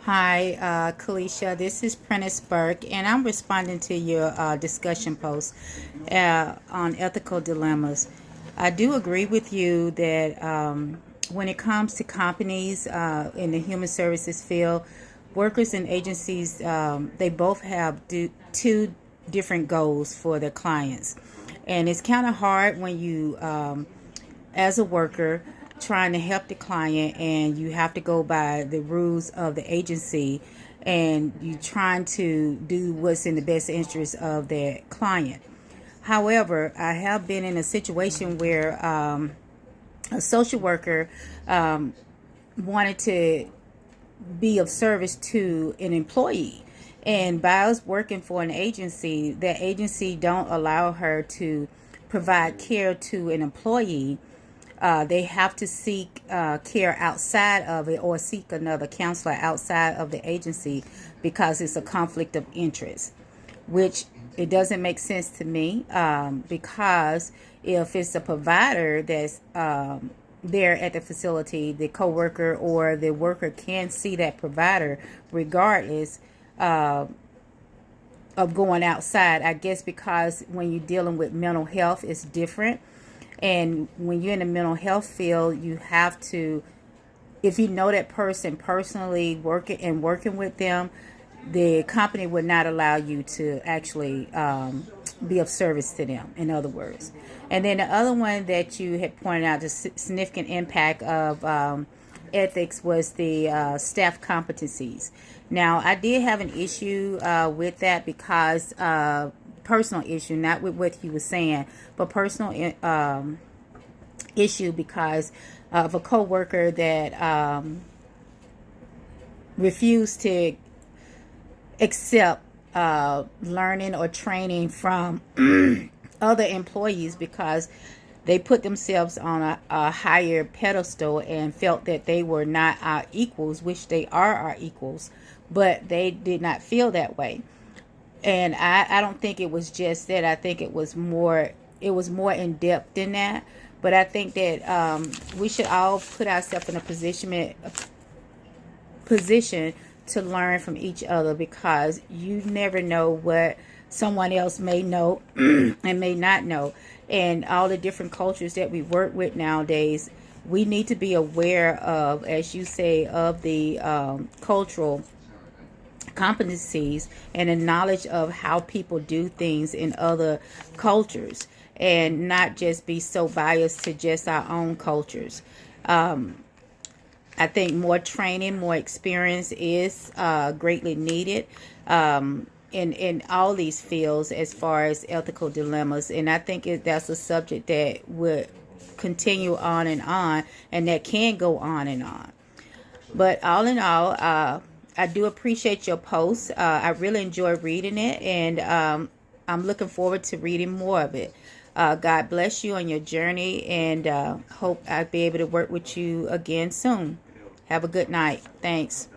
Hi, Kalisha. This is Prentice Burke, and I'm responding to your discussion post on ethical dilemmas. I do agree with you that when it comes to companies in the human services field, workers and agencies, they both have two different goals for their clients. And it's kind of hard when you as a worker trying to help the client and you have to go by the rules of the agency and you trying to do what's in the best interest of their client. However, I have been in a situation where a social worker wanted to be of service to an employee, and by us working for an agency, that agency don't allow her to provide care to an employee. They have to seek care outside of it or seek another counselor outside of the agency because it's a conflict of interest, which it doesn't make sense to me, because if it's a provider that's there at the facility, the coworker or the worker can see that provider regardless of going outside. I guess because when you're dealing with mental health, it's different. And when you're in the mental health field, you have to, if you know that person personally working with them, the company would not allow you to actually be of service to them, in other words. And then the other one that you had pointed out, the significant impact of ethics, was the staff competencies. Now, I did have an issue with that because personal issue, not with what he was saying, but personal issue because of a coworker that refused to accept learning or training from other employees because they put themselves on a higher pedestal and felt that they were not our equals, which they are our equals, but they did not feel that way. And I don't think it was just that. I think it was more in depth than that. But I think that we should all put ourselves in a position to learn from each other, because you never know what someone else may know and may not know. And all the different cultures that we work with nowadays, we need to be aware of, as you say, of the cultural competencies and the knowledge of how people do things in other cultures, and not just be so biased to just our own cultures. I think more training, more experience is greatly needed in all these fields as far as ethical dilemmas. And I think that's a subject that would continue on, and that can go on and on. But all in all, I do appreciate your post. I really enjoy reading it, and I'm looking forward to reading more of it. God bless you on your journey, and hope I'll be able to work with you again soon. Have a good night. Thanks.